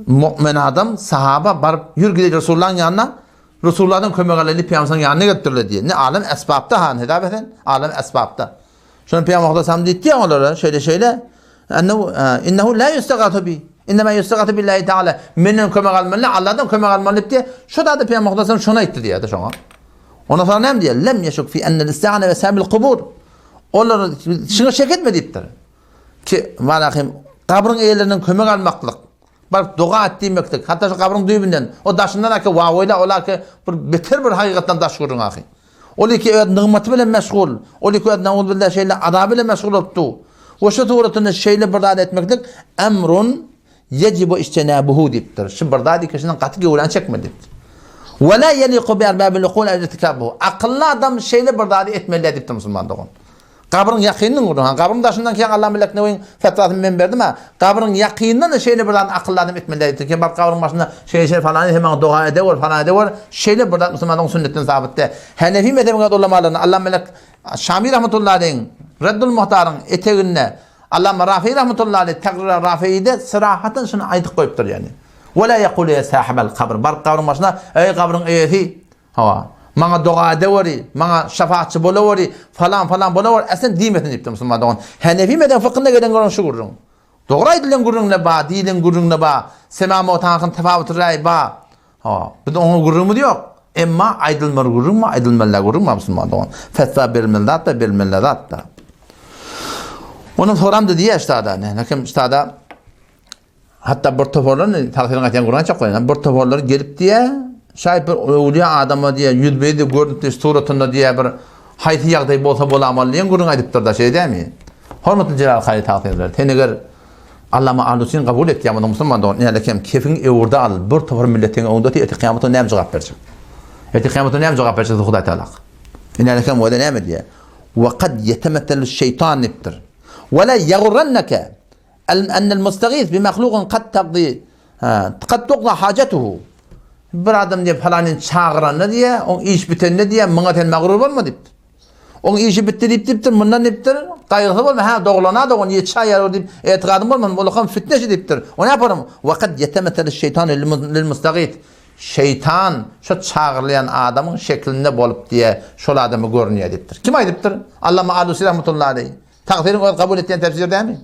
mümin adam, sahaba barıp yürü gidecek Resulullah'ın yanına, Resulullah'ın kömeğalarını Peygamber'in yanına götürürler diye. Ne alem esbabda han hedafeten, alem esbabda. Şunu Peygamber Sallallahu diye diye onlara şöyle innehu la yustagatu bi. İnnema yustagatu billahi Teala. Menden kömeğalmanı Allah'tan kömeğalmanı diye. Şu da Peygamber Sallallahu şuna itti diye de şuna. Ona sonra ne diye? Lem yeşuk fi ennel isti'ane ve sabil kubur. Onlar şunu şek etmediptir. Ki valakim kabrın eğerlerinin kömeğalmaklık. Bak dua ettiğimektik. Hatta şu kabrın düğümünden o daşından ki vavoyla ola ki bir beter bir hakikatten daş kurun ahi. Oli ki evet nığmatı bile meşgul. Oli ki evet nağul billah şeyle adabı bile meşgul oldu. O şu tuğratını şeyle berdad etmektik. Emrun yecibu ictenabuhu diptir. Şu bardadi kişinin katı gövlen çekme diptir. Ve la yeliqu bi erbabil uqul irtikabuhu. Akıllı adam şeyle bardadi etmeli diptir Müslüman doğun. Kabrın yakınının kurduğun. Kabrın daşından ki Allah melek neveyin fetratını ben verdim ha. Kabrın yakınının şeyle bardadi akıllı adam etmeli diptir. Ki bak kabrın başında şey falan hemen dua ediyor falan ediyor. Şeyle bardadi Müslüman doğun sünnetten sabitte. Hanefi mezhebine dollamalarını Allah melek Şami rahmetullahi aleyhin Reddül Muhtar'ın eteğine Allame Rafi rahmetullahi aleyh tekrar Rafi'yi de sırahatın şunu aydık koyuptur yani. Ve la yekulu ya sahibel kabr. Bar kabrın başına ey kabrın eyeti. Hava. Mana dua edevori, mana şefaatçi bolavori falan falan bolavori. Esen dimetin dipti Müslüman doğun. Hanefi meden fıkhında gelen görün şu gurrun. Doğru aydılan gurrun ne ba, dilin gurrun ne ba, semama otanakın tefavutu ray ba. Hava. Bir de onun gurrun mu diyor. Emma aydılmar gurrun mu, aydılmalla gurrun mu Müslüman doğun. Fetva bilmildat da bilmilladat da. Onun soramdı diye üstada ne? Lakin üstada hatta bir toparların taqsirini aytan Kur'an çok koyan. Bir toparlar gelip diye şayet bir evliya adama diye yüzbeydi görüntü suratında diye bir hayti yağday bolsa bolamalı diye Kur'an aytıptır da şey değil mi? Hormatly Jilal Qari taqsirler. Teneger Allama Alusin kabul etti ama Müslüman da ne lakin kefin evurda al bir topar milletin ondati eti kıyametine nem cevap verecek. Eti kıyametine nem cevap verecek Xuda Teala. İnne lakin o da ne diye? Ve kad yetemettelu şeytan niptir. ولا يغرنك أن المستغيث بمخلوق قد تقضى حاجته. Bir adam diye falanın çağıranı diye, on iş bitenini diye mınaten mağrur olma diptir. On işi bitti diptir, bundan diptir, kaygısı olma, ha doğulana da on yetişa yer deyip etiqadım olma, olakam fitneşi diptir. O ne yaparım? وَقَدْ يَتَمَتَلِ الشَّيْطَانِ لِلْمُسْتَغِيث. Şeytan şu çağırlayan adamın şeklinde bolup diye şol adamı görünüyor diptir. Kim aydıptır? Allame Alusi rahmetullahi aleyh. Taqsirini kabul ettiğin tefsir değil mi?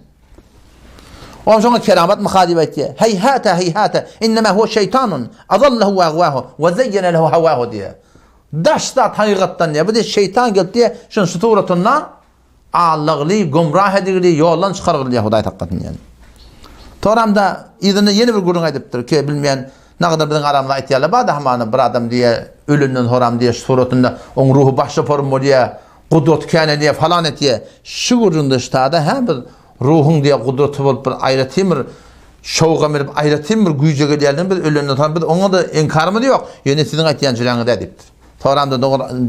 O sonra keramet muhadib etti. Heyhata heyhata innema huve şeytanun adallahu ve agvahu ve zeyyene lehu havahu diye. Daşta haqiqattan diye. Bu da şeytan geldi diye şunun suturatından ağlıqlı, gumrah edildi, yoldan çıkarıldı diye Huday taqqatın yani. Toramda idini yeni bir gurun ediptir ki bilmeyen ne kadar bizim aramda ihtiyarlı var da hemen bir adam diye ölünün horam diye suratında onun ruhu başlı formu diye kudret kâne diye falan et diye şu gurunda üstada hem bir ruhun diye kudreti bulup bir ayretim bir şovga verip ayretim bir güyce geldiğini bir ölünün horam bir ona da inkarımı da yok. Yani sizin aytiyancılığını da ediptir. Toramda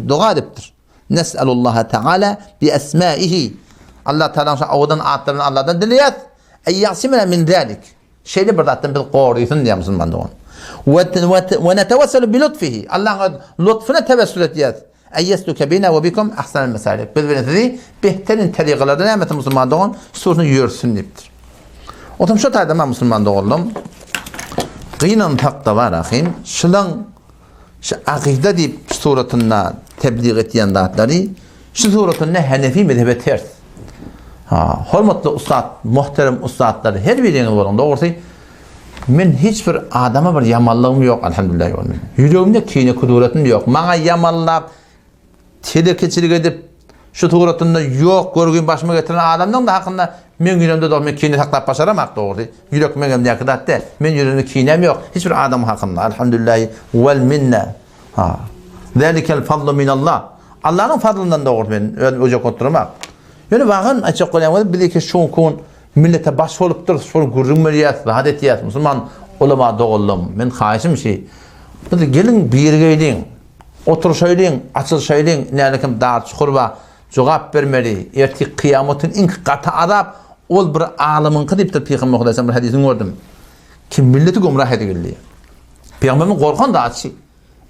dua ediptir. Nes'alullaha Teala bi esmaihi. Allah Teala'nın avudan adlarını Allah'tan dileyet. Eyyasimene min zalik. Şeyli bir zaten bir qoruysun diye Müslüman doğun. Ve netevesselu bi lütfihi. Allah'ın lütfuna tevessül ediyet. Eyyesluke bina ve bikum ahsanel mesalik. Bildiğiniz behterin tariqalardan emeti Müslüman doğun sorunu yürüsün deyiptir. Otum şu taydama Müslüman doğullum. Qiynan taqda var ahim. Şılan şu aqide deyip suratına tebliğ ettiyen dağıtları şu suratına Hanefi mezhebe ters. Hormatlı ustad, muhterem ustadları her birinin var. Doğrusu men hiçbir adama bir yamallığım yok elhamdülillah. Yüreğimde kine kuduretim yok. Bana yamallap telekeçilik edip şu suratında yok görgün başıma getiren adamdan da hakkında men yüreğimde de men kine saklap başaramak doğrusu. Yürek menem yakıdatta men yüreğimde kinem yok. Hiçbir adam hakkında elhamdülillah vel minne. Zalikel fadlu min Allah. Allah'ın fadlından doğru ben öyle oturmak. Yani bakın açık koyamadım bir de ki şu kon millete baş oluptur, şu gururmiyet, vahdetiyet, Müslüman olama doğullum. Ben xahişim şey. Bu da gelin bir yere gidin, otur söyleyin, açıl söyleyin, neylekim dar çukurba cevap vermeli. Erti kıyametin ilk katı adab ol bir alimin kıdiptir Peygamber Aleyhisselam bir hadisini gördüm. Ki milleti gumrah edildi. Peygamberin korkan da açı.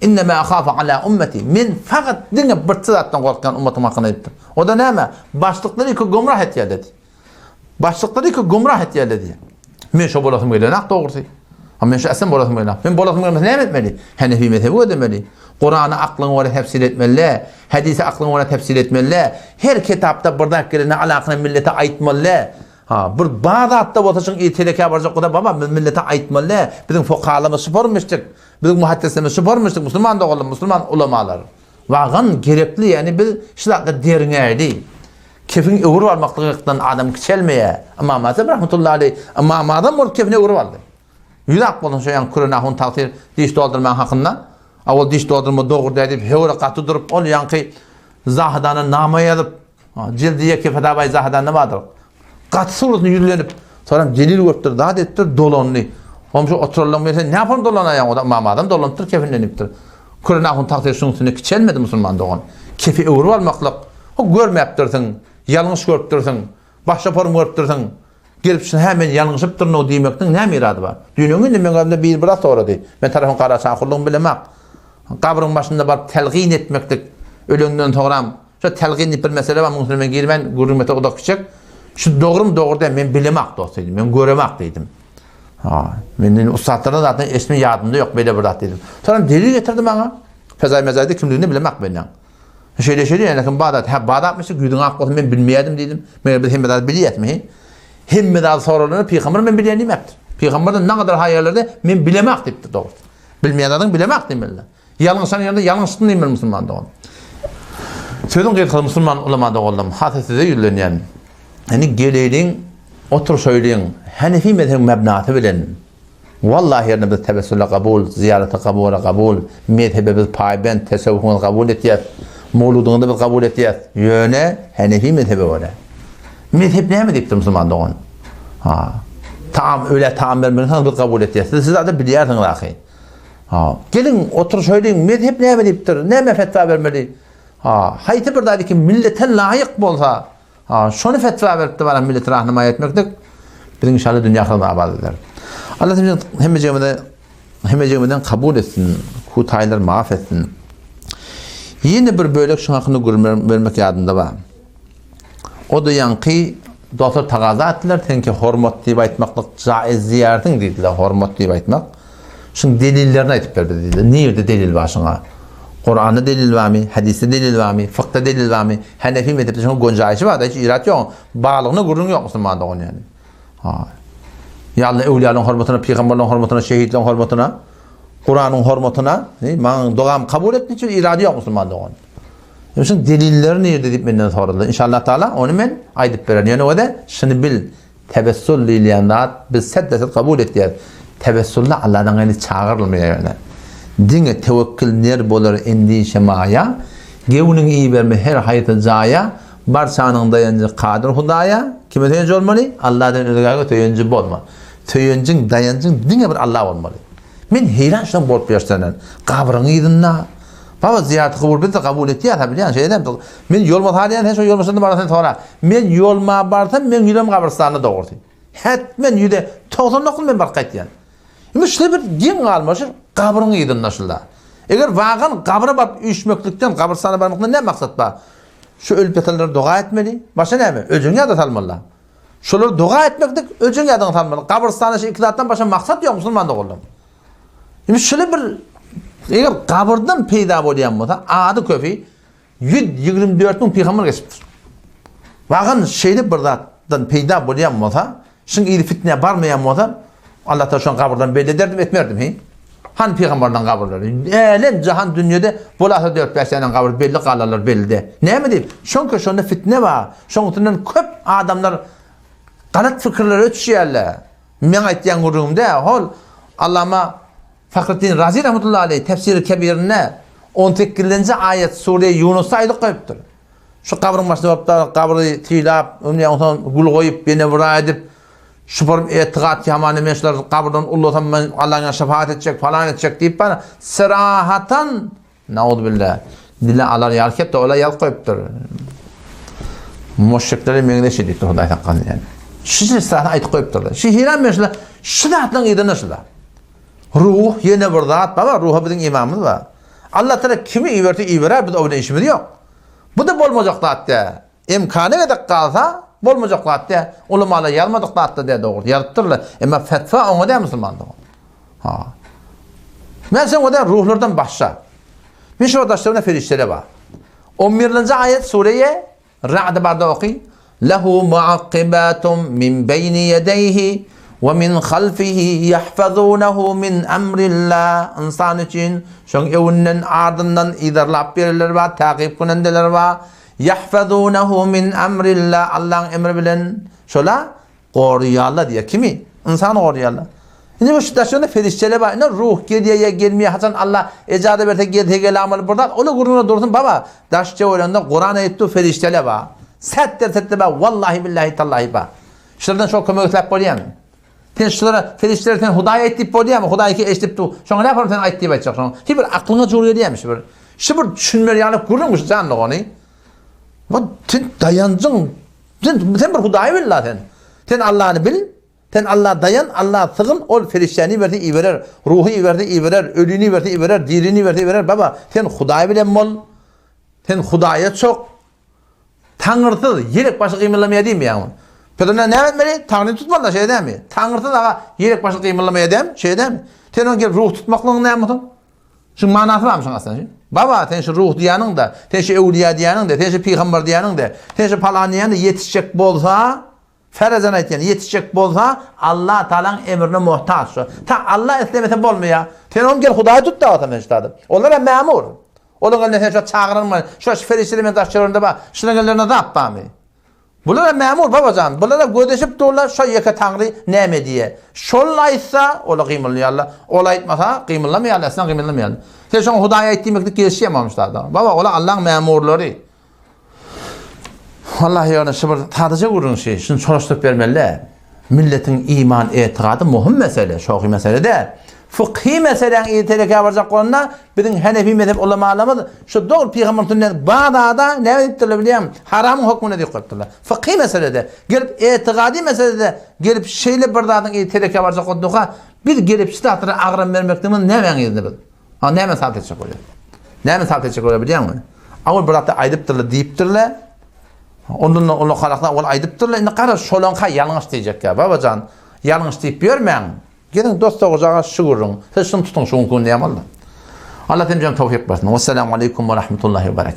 İnnemâ ahâfe alâ ümmeti. Men fakat dinle bir tızattan korkan ümmetim hakkında ediptir. O da neyme? Başlıkları ki gumrah et ya dedi. Başlıkları ki gumrah et ya dedi. Men şu bolasım geliyor. Nak doğrusu. Ama men şu esen bolasım geliyor. Men bolasım geliyor. Ne etmeli? Hanefi mezhebi ödemeli. Kur'an'ı aklına göre tefsir etmeli. Hadisi aklına göre tefsir etmeli. Her kitapta buradan gelene alakına millete aytmalı. Bir Bağdat'ta otaşın iteleke varacak kadar baba millete aytmalı. Bizim fukahalarımız süpürmüştük. Bizim muhaddislerimiz süpürmüştük. Müslüman da oğlum, Müslüman ulamalar. Vağın gerekli yani bir şilakta derineydi. Kefin öğür varmaklıktan adam küçelmeye. Ama mazhab rahmetullahi aleyh. Ama adam orada kefine öğür vardı. Yüzak bulun şu yan kurunahun takdir diş doldurman hakkında. Avul diş doldurma doğru deyip hevre katı durup ol yankı zahadanı namaya alıp cildiye kefedabay zahadanı vardır. Katı surutunu yürülenip Sonra delil göptür, daha dettir dolanlı. Omşu oturalım verse ne yapalım dolanayan o da mamadan dolanıptır kefenleniptir. Kur'an ahun takdir şunun üstüne kiçelmedi Müslüman doğan. Kefi öğrü almaklık. O görmeyiptirsin, yanlış görüptirsin, başka form görüptirsin. Gelip hemen yanlışıptır o demektin ne miradı var? Dünyanın önünde ben önümde bir bırak doğru değil. Ben tarafın karasa kullum bilemek. Kabrın başında var telgin etmektik. Ölünden toğram. Şu telgin bir mesele var. Müslüman girmen gurmete odak küçük. Şu doğru değil. Ben bilemek dostuydım. Ben göremek dedim. Benim ustadlara zaten ismi yadımda yok. Böyle bırak dedim. Sonra delil getirdim bana. Fezai mezayda kimliğini bilemek benden. Şöyle yani Bağdat. Bağdat mısın? Güdün akıllı ben bilmeydim dedim. Ben hemmedat biliyet mi? Hemmedat sorularını Peygamber ben bilenim yaptım. Peygamberden ne kadar hayırlarda ben bilemek deyipti doğru. Bilmeyenlerden bilemek demeli. Yalnızsan yanında yalnızsın demeli Müslüman da onu. Sözün kıyıtkılı Müslüman ulamada oldum. Hasesize yülleniyen. Hani geleyin, otur söyleyin. Hanefi mezhebin mebnatı bilen. Vallahi yerine biz tebessüle kabul, ziyarete kabul, mezhebe biz payben, tesavvufunu kabul etiyet. Mevludunu biz kabul etiyet. Yöne Hanefi mezhebi öyle. Mezhep ne mi deyiptir Müslüman da onu? Öyle taam vermeniz biz kabul etiyet. Siz zaten biliyorsunuz ahi. Gelin otur söyleyin, mezhep ne mi deyiptir? Ne mi fetva vermeli? Hayti bir dedi ki millete layık bolsa, şunu fetva verip de bana milleti rahnama etmektik. Biz inşallah dünya kılına abad eder. Allah hemecemeden kabul etsin, kutaylar maaf etsin. Yeni bir bölük şu hakkını vermek yadında var. O da yankı doktor taqaza ettiler, tenki hormat deyip aytmaklık caiz ziyaretin dediler, hormat deyip aytmak. Şimdi delillerini aytıp verdi dediler. Nerede delil var şuna? Kur'an'da delil var mı? Hadiste delil var mı? Fıkhta delil var mı? Hanefi mezhepte şunun goncayışı var da hiç irat yok. Bağlığını gurrun yok Müslüman'da onun yani. Ya Allah evliyanın hürmetine, peygamberlerin hürmetine, şehitlerin hürmetine, Kur'an'ın hürmetine, ben doğam kabul ettiği için iradı yok Müslüman'da onun. Şimdi delilleri nerede deyip benden soruldu. İnşallah Teala onu ben aydıp veren. Yani o da şunu bil, tebessül liyanat biz seddeset kabul ettiler. Tebessülle Allah'dan eli çağırılmıyor yani. Dine tevekkül ner bolar endişe maya, gevnin iyi verme her hayata zaya, barsanın dayancı kadir hudaya, kime dayancı olmalı? Allah'tan ödegâge dayancı bolma. Dayancın, dayancın dine bir Allah olmalı. Men heyran şundan bolup yaşlanan, kabrını yedinna. Baba ziyaret kabul bitti, kabul etti ya tabi yani şey edem. Men yolma haliyen hiç o yolmasını barasını sonra. Men yolma barsam men yülem kabristanı doğurdu. Hetmen yüde, toğdan okul men barkayt yani. Ama şöyle bir din kalmışır, kabrını yedin nasılda. Eğer vağın kabra barıp üşmöklükten kabristanı barmakta ne maksat var? Şu ölüp yatanları dua etmeli, başka ne mi? Ölcün yadı talmalı. Şuları dua etmektik, ölcün yadını talmalı. Kabristanı şey ikilattan başka maksat yok Müslüman'da oldum. Ama şöyle bir, eğer kabrdan peyda bolayan olsa, adı köpeği 124 bin peygamber geçiptir. Vağın şeyde birden peyda bolayan olsa, şimdi iyi fitneye barmayan olsa, Allah da şu an kabrdan belli ederdim, etmerdim. Hani peygamberden kabrları? Elem cahan dünyada bolasa 4-5 tane kabr belli kalarlar belli de. Ne mi deyip? Çünkü şunda fitne var. Şundan köp adamlar kanat fikirler ötüşüyorlar. Men aytyan gurumda hol Allama Fakrettin Razi rahmetullahi aleyh tefsiri kebirine 18. ayet Sure Yunus'a aylık koyuptur. Şu kabrın başında kabrı tilap, gul koyup beni vura edip şu form etiqat yaman emeşler kabrdan Allah'tan Allah'a şefaat edecek falan edecek deyip bana sırahatan naudzubillah dile alar yarkep de ola yal koyuptur. Müşrikleri mengdeşi deyiptir Huday haqqan yani. Şu sırahatan ayet koyuptur. Şu hiran meşler şu dağıtlan idin nasıl ruh yine bir zat baba ruha bizim imamımız var. Allah Teala kimi iyi verdi iyi verer biz öyle işimiz yok. Bu da bolmayacak zaten. İmkanı kadar kalsa bolmayacak zaten. Ulamalar yarmadık zaten de doğru. Yarattırlar. Ama fetva ona da Müslümandır. Ben sen o da ruhlardan başla. Bir şey oradaşlarına ferişteler var. 11. ayet sureye Ra'd barda okuy. Lehu mu'aqibatun min beyni yedeyhi وَمِنْ خَلْفِهِ يَحْفَظُونَهُ مِنْ أَمْرِ اللّٰهِ İnsan için şun evinin ardından idarlap verirler var, takip künendeler var. يَحْفَظُونَهُ مِنْ أَمْرِ اللّٰhi Allah'ın emri bilen şöyle koruyarlar diye. Kimi? İnsanı koruyarlar. Şimdi bu şiddetle ferişteler var. Ruh geriye gelmeye Hasan Allah ecada verte geriye amalı buradan. Onu gururuna dursun baba. Daşça oylanda Kur'an etti ferişteler var. Setler var. Vallahi billahi tallahi var. Şuradan çok kömöklep bolýan. Sen şulara ferişleri sen Hudaý aýdyp bolýanmy? Hudaý ki eşdipdi. Şoňa näme sen aýdyp aýtjak şoň. Ki bir aklyňa jol gelýärmiş bir. Şu bir düşünmer ýalyp gürrüňüş janly gony. Bu sen dayanjyň. Sen bir Hudaý billah sen. Sen Allah'ını bil. Sen Allah dayan, Allah sığın, ol ferişteni verdi iverer, ruhu verdi iverer, ölünü verdi iverer, dirini verdi iverer. Baba, sen Hudaý bilen bol. Sen Hudaýa çok taňyrsyz, yerek başy gymylamaýa diými ýa-ni? Pedona näme etmeli? Taňryny tutmanda şey edämi? Taňyrsyz aga yerek başy gymylamaýa edäm, şey edämi? Sen onu gelip ruh tutmaklygyň näme bu? Şu manasy barmy şoň aslında? Baba, sen şu ruh diýanyň da, sen şu ewliýa diýanyň da, sen şu peýgamber diýanyň da, sen şu falan diýanyň da yetişjek bolsa, ferazan aýtýan, yetişjek bolsa Allah Taala'nın emrine muhtaç. Ta Allah islemese bolmaýa. Sen onu gel Hudaý tut da atan üstadım. Olara memur. Olar ne hesap çağırılma. Şu ferişleri daşçılarında bak. Şunlarına da yapmamı. Bunlar memur babacan. Bunlar gödeşip durlar şu yeka tanrı näme diye. Şollaysa ola gymylly Allah. Ola aýtmasa gymyllamay Allah. Sen gymyllamay Allah. Sen şu Hudaýa aýtdymykdy gelişýärmemişler da. Baba ola Allah'ın memurlary. Allah ýa-ni şu bir tadyja gurun şey. Şunu çoroşdurup bermeli. Milletin iman etiqady muhim mesele. Şoky mesele de. Fıkhi meselen itereke varacak konuda bizim Hanefi mezhep ulemalarımız şu doğru peygamberden Bağdat'da ne ettiler bileyim haramın hükmüne dikkat. Fıkhi meselede gelip itikadi meselede gelip şeyle Bağdat'ın itereke varacak konuda bir gelip statlara ağrım vermektemin ne mengizdi bil. Ha ne men salt edecek oluyor. Ne men salt edecek oluyor biliyor musun? Awul Bağdat'ta aydıptırlar deyiptirler. Ondan onu halaklar ol aydıptırlar. Indi qara şolanqa yalňyş diýjek ya babacan. Yalňyş diýip bermeň. Gelin dost oğucağa şuurun. Siz şunu tutun şunu konu diyem Allah. Allah temcem tevfik versin. Vesselamu aleyküm ve rahmetullahi ve berekatuhu.